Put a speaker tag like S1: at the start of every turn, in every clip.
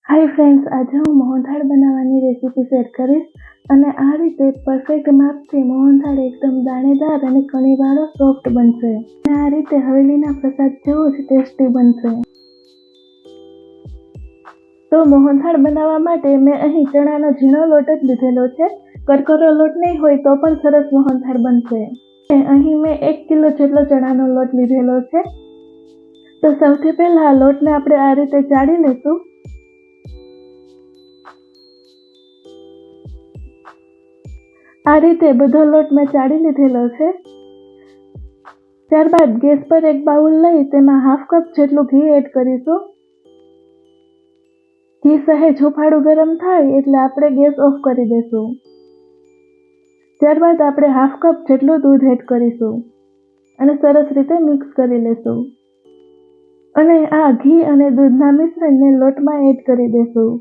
S1: Hi friends, આજે હું મોહનથાળ બનાવવાની રેસીપી શેર કરીશ અને આ રીતે પરફેક્ટ માપથી મોહનથાળ એકદમ દાણેદાર અને કણીવાળો સોફ્ટ બનશે અને આ રીતે હવેલીના પ્રસાદ જેવો જ ટેસ્ટી બનશે. તો મોહનથાળ બનાવવા માટે મેં અહીં ચણાનો ઝીણો લોટ જ લીધેલો છે. કરકરો લોટ નહીં હોય તો પણ સરસ મોહનથાળ બનશે. અહીં મેં 1 કિલો જેટલો ચણાનો લોટ લીધેલો છે. તો સૌથી પહેલા આ લોટને આપણે આ રીતે ચાળી લઈશું. આ રીતે બધો લોટ મેં ચાળી લીધેલો છે. ત્યારબાદ ગેસ પર એક બાઉલ લઈ તેમાં 1/2 કપ જેટલું ઘી એડ કરીશું. ઘી સહેજ હુંફાળું ગરમ થાય એટલે આપણે ગેસ ઓફ કરી દઈશું. ત્યારબાદ આપણે 1/2 કપ જેટલું દૂધ એડ કરીશું અને સરસ રીતે મિક્સ કરી લઈશું. અને આ ઘી અને દૂધના મિશ્રણને લોટમાં એડ કરી દઈશું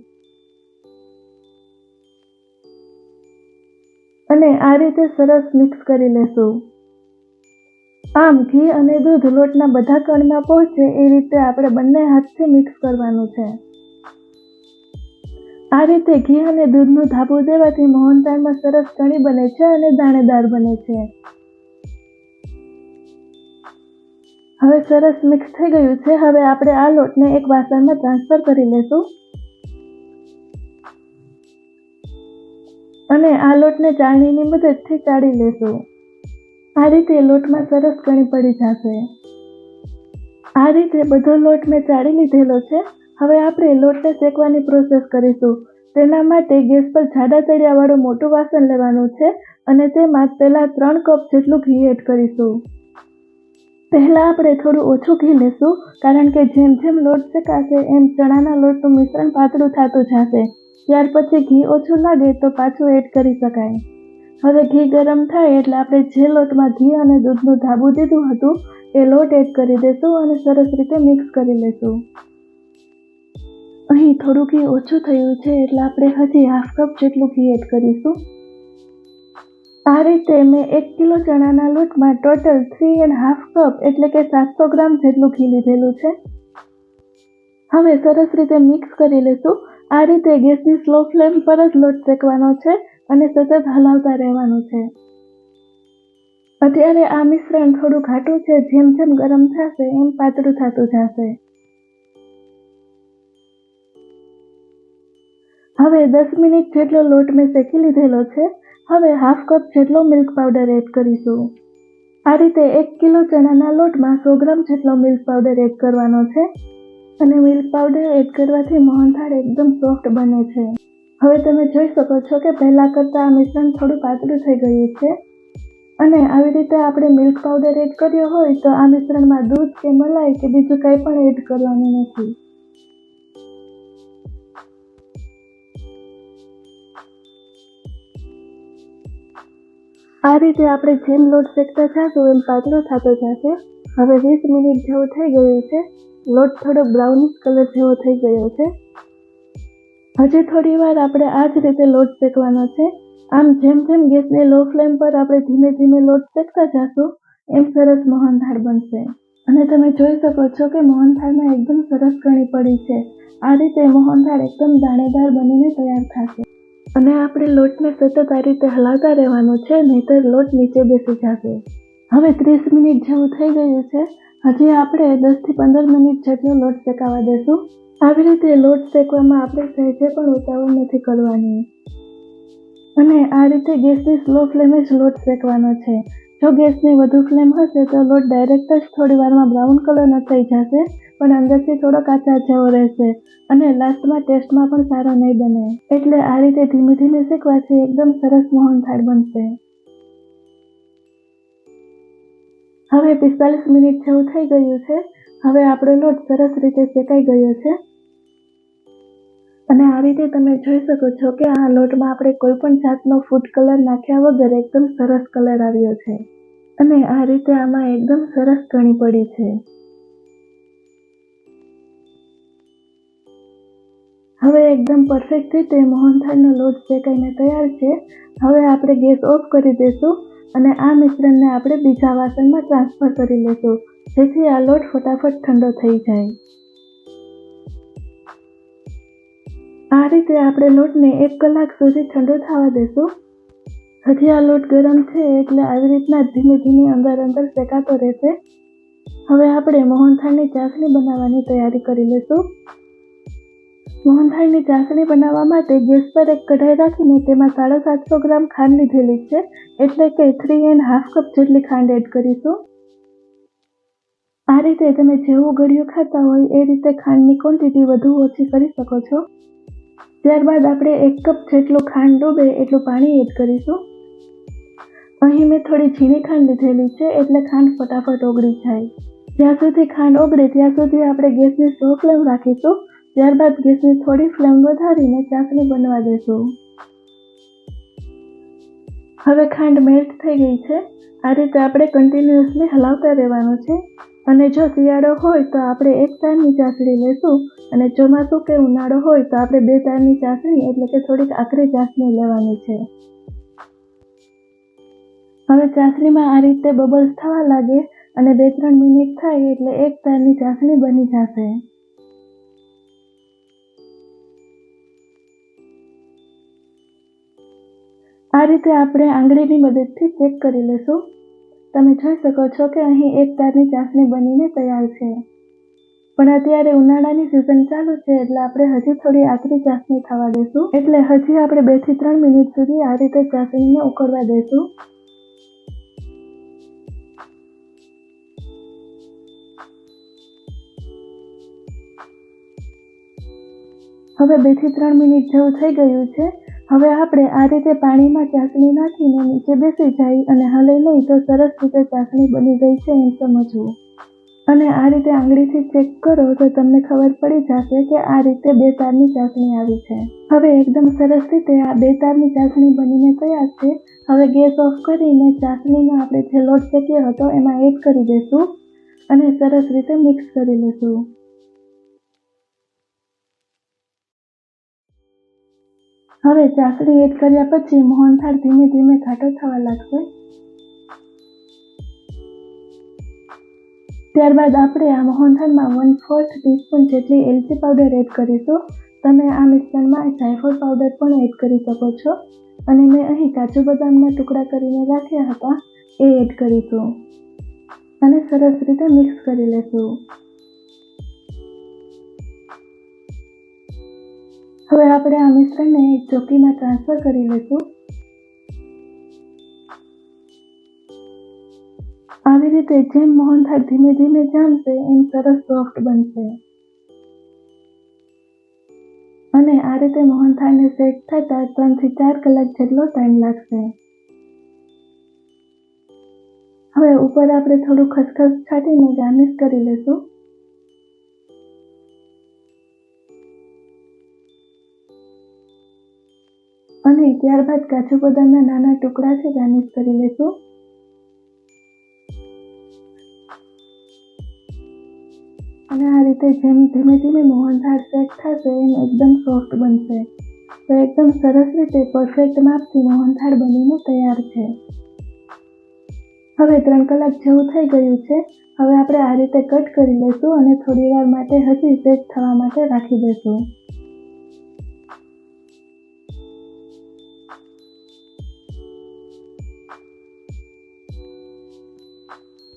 S1: અને આ રીતે સરસ મિક્સ કરી લેશું. આમ ઘી અને દૂધ લોટના બધા કણમાં પહોંચે એ રીતે આપણે બંને હાથથી મિક્સ કરવાનું છે. આ રીતે ઘી અને દૂધનું ધાબું દેવાથી મોહનથાળમાં સરસ કણી બને છે અને દાણેદાર બને છે. હવે સરસ મિક્સ થઈ ગયું છે. હવે આપણે આ લોટને એક વાસણમાં ટ્રાન્સફર કરી લેશું અને આ લોટને ચાળણીની મદદથી ચાળી લેશું. આ રીતે લોટમાં સરસ કણી પડી જશે. આ રીતે બધો લોટ મેં ચાળી લીધેલો છે. હવે આપણે લોટને શેકવાની પ્રોસેસ કરીશું. તેના માટે ગેસ પર જાડા તળિયાવાળું મોટું વાસણ લેવાનું છે અને તેમાં પહેલા 3 કપ જેટલું ઘી એડ કરીશું. પહેલા આપણે થોડું ઓછું ઘી લેશું કારણ કે જેમ જેમ લોટ શેકાશે એમ ચણાના લોટનું મિશ્રણ પાતળું થતું જશે. ત્યાર પછી ઘી ઓછું લાગે તો પાછું એડ કરી શકાય. હવે ઘી ગરમ થાય એટલે આપણે જે લોટમાં ઘી અને દૂધનું ધાબું દીધું હતું એ લોટ એડ કરી દઈશું અને સરસ રીતે મિક્સ કરી લઈશું. અહીં થોડું ઘી ઓછું થયું છે એટલે આપણે હજી 1/2 કપ જેટલું ઘી એડ કરીશું. આ રીતે મેં 1 કિલો ચણાના લોટમાં ટોટલ 3.5 કપ એટલે કે 700 ગ્રામ જેટલું ઘી લીધેલું છે. હવે સરસ રીતે મિક્સ કરી લઈશું. આ રીતે ગેસની સ્લો ફ્લેમ પર જ લોટ શેકવાનો છે અને સતત હલાવતા રહેવાનું છે. અત્યારે આ મિશ્રણ થોડું ઘાટું છે. જેમ જેમ ગરમ થશે એમ પાતળું થતું જશે. હવે 10 મિનિટ જેટલો લોટ મેં શેકી લીધેલો છે. હવે 1/2 કપ જેટલો મિલ્ક પાવડર એડ કરીશું. આ રીતે 1 કિલો ચણાના લોટમાં 100 ગ્રામ જેટલો મિલ્ક પાવડર એડ કરવાનો છે અને મિલ્ક પાવડર એડ કરવાથી મોહનથાળ એકદમ સોફ્ટ બને છે. હવે તમે જોઈ શકો છો કે પહેલા કરતાં આ મિશ્રણ થોડું પાતળું થઈ ગયું છે અને આવી રીતે આપણે મિલ્ક પાવડર એડ કર્યો હોય તો આ મિશ્રણમાં દૂધ કે મલાઈ કે બીજું કંઈ પણ એડ કરવાનું નથી. આ રીતે આપણે જેમ લોટ શેકતા જશું એમ પાતળો થતો જશે. હવે 20 મિનિટ જેવું થઈ ગયું છે. લોટ થોડો બ્રાઉનિશ કલર જેવો થઈ ગયો છે. હજી થોડી વાર આપણે આ જ રીતે લોટ શેકવાનો છે. આમ જેમ જેમ ગેસની લો ફ્લેમ પર આપણે ધીમે ધીમે લોટ શેકતા જશું એમ સરસ મોહનથાળ બનશે. અને તમે જોઈ શકો છો કે મોહનથાળમાં એકદમ સરસ કણી પડી છે. આ રીતે મોહનથાળ એકદમ દાણેદાર બનીને તૈયાર થશે. અને આપણે લોટને સતત આ રીતે હલાવતા રહેવાનું છે, નહીંતર લોટ નીચે બેસી જશે. હવે 30 મિનિટ જેવું થઈ ગયું છે. હજી આપણે 10 થી 15 મિનિટ જેટલો લોટ શેકાવા દેશું. આવી રીતે લોટ શેકવામાં આપણે સહેજે પણ ઉતાવળ નથી કરવાની અને આ રીતે ગેસની સ્લો ફ્લેમે જ લોટ શેકવાનો છે. જો ગેસની વધુ ફ્લેમ હશે તો લોટ ડાયરેક્ટ જ થોડી વારમાં બ્રાઉન કલરનો થઈ જશે પણ અંદરથી થોડો કાચા જેવો રહેશે અને લાસ્ટમાં ટેસ્ટમાં પણ સારો નહીં બને. એટલે આ રીતે ધીમે ધીમે શેકવાથી એકદમ સરસ મોહનથાળ બનશે. હવે 45 મિનિટ જેવું થઈ ગયું છે. હવે આપણો લોટ સરસ રીતે શેકાઈ ગયો છે અને આ રીતે તમે જોઈ શકો છો કે આ લોટમાં આપણે કોઈ પણ જાતનો ફૂડ કલર નાખ્યા વગર એકદમ સરસ કલર આવ્યો છે અને આ રીતે આમાં એકદમ સરસ કણી પડી છે. હવે એકદમ પરફેક્ટ રીતે મોહનથાળનો લોટ શેકાઈને તૈયાર છે. હવે આપણે ગેસ ઓફ કરી દઈશું અને આ મિશ્રણને આપણે બીજા વાસણમાં ટ્રાન્સફર કરી લઈશું જેથી આ લોટ ફટાફટ ઠંડો થઈ જાય. આ રીતે આપણે લોટને 1 કલાક સુધી ઠંડો થવા દેશું. હજી આ લોટ ગરમ છે એટલે આવી રીતના ધીમે ધીમે અંદર શેકાતો રહેશે. હવે આપણે મોહનથાળની ચાસણી બનાવવાની તૈયારી કરી લઈશું. મોહનથાળની ચાસણી બનાવવા માટે ગેસ પર એક કઢાઈ રાખીને તેમાં 750 ગ્રામ ખાંડ લીધેલી છે, એટલે કે 3½ કપ જેટલી ખાંડ એડ કરીશું. આ રીતે તમે જેવું ગળ્યું ખાતા હોય એ રીતે ખાંડની ક્વોન્ટિટી વધુ ઓછી કરી શકો છો. ત્યારબાદ આપણે 1 કપ જેટલું ખાંડ ડૂબે એટલું પાણી એડ કરીશું. અહીં મેં થોડી ઝીણી ખાંડ લીધેલી છે એટલે ખાંડ ફટાફટ ઓગળી જાય. જ્યાં સુધી ખાંડ ઓગળે ત્યાં સુધી આપણે ગેસની સ્લો ફ્લેમ રાખીશું. ત્યારબાદ ગેસની થોડી ફ્લેમ વધારીને ચાસણી બનવા દેશું. હવે ખાંડ મેલ્ટ થઈ ગઈ છે. આ રીતે આપણે કન્ટિન્યુઅસલી હલાવતા રહેવાનું છે. અને જો શિયાળો હોય તો આપણે 1 તારની ચાસણી લેશું અને ચોમાસું કે ઉનાળો હોય તો આપણે 2 તારની ચાસણી એટલે કે થોડીક આકરી ચાસણી લેવાની છે. હવે ચાસણીમાં આ રીતે બબલ્સ થવા લાગે અને 2-3 મિનિટ થાય એટલે 1 તારની ચાસણી બની જશે. આ રીતે આપણે આંગળીની મદદથી ચેક કરી લેશું. તમે જોઈ શકો છો કે અહીં 1 તારની ચાસણી બનીને તૈયાર છે. પણ અત્યારે ઉનાળાની સિઝન ચાલુ છે એટલે આપણે હજી થોડી આકરી ચાસણી થવા દેશું. એટલે હજી આપણે 2 થી 3 મિનિટ સુધી આ રીતે ચાસણીને ઉકળવા દેશું. હવે 2 થી 3 મિનિટ જેવું થઈ ગયું છે. હવે આપણે આ રીતે પાણીમાં ચાસણી નાખીને નીચે બેસી જાય અને હલાઈ લઈ તો સરસ રીતે ચાસણી બની ગઈ છે એમ સમજવું. અને આ રીતે આંગળીથી ચેક કરો તો તમને ખબર પડી જશે કે આ રીતે 2 તારની ચાસણી આવી છે. હવે એકદમ સરસ રીતે આ 2 તારની ચાસણી બનીને તૈયાર છે. હવે ગેસ ઓફ કરીને ચાસણીનો આપણે જે લોટ શેક્યો હતો એમાં એડ કરી દઈશું અને સરસ રીતે મિક્સ કરી લઈશું. હવે ચાસણી એડ કર્યા પછી મોહનથાળ ધીમે ધીમે ઘાટો થવા લાગશે. ત્યારબાદ આપણે આ મોહનથાળમાં 1/4 ટીસ્પૂન જેટલી એલચી પાવડર એડ કરીશું. તમે આ મિશ્રણમાં જાયફળ પાવડર પણ એડ કરી શકો છો. અને મેં અહીં કાજુ બદામના ટુકડા કરીને રાખ્યા હતા એ એડ કરીશું અને સરસ રીતે મિક્સ કરી લેશું. હવે આપણે આ મિશ્રણને એક ચોકીમાં ટ્રાન્સફર કરી લઈશું. આવી રીતે જેમ મોહનથાળ ધીમે ધીમે જામશે એમ સરસ સોફ્ટ બનશે. અને આ રીતે મોહનથાળને સેટ થતાં 3 થી 4 કલાક જેટલો ટાઈમ લાગશે. હવે ઉપર આપણે થોડું ખસખસ છાંટીને ગાર્નિશ કરી લઈશું. અને ત્યારબાદ કાજુ બદામના નાના ટુકડાથી ગાર્નિશ કરી લઈશું. અને આ રીતે જેમ ધીમે ધીમે મોહનથાળ સેટ થશે એમ એકદમ સોફ્ટ બનશે. તો એકદમ સરસ રીતે પરફેક્ટ માપથી મોહનથાળ બનીને તૈયાર છે. હવે 3 કલાક જેવું થઈ ગયું છે. હવે આપણે આ રીતે કટ કરી લઈશું અને થોડી વાર માટે હજી સેટ થવા માટે રાખી દઈશું.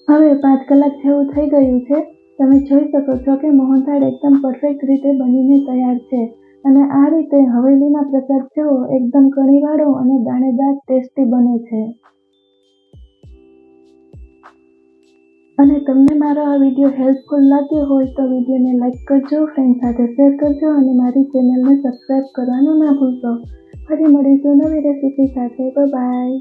S1: હવે 5 કલાક જેવું થઈ ગયું છે. તમે જોઈ શકો છો કે મોહનથાળ એકદમ પરફેક્ટ રીતે બનીને તૈયાર છે. અને આ રીતે હવેલીના પ્રસાદ જેવો એકદમ કણીવાળો અને દાણેદાર ટેસ્ટી બને છે. અને તમને મારો આ વિડીયો હેલ્પફુલ લાગ્યો હોય તો વિડીયોને લાઇક કરજો, ફ્રેન્ડ સાથે શેર કરજો અને મારી ચેનલને સબસ્ક્રાઈબ કરવાનું ના ભૂલશો. ફરી મળીશું નવી રેસીપી સાથે. Bye bye.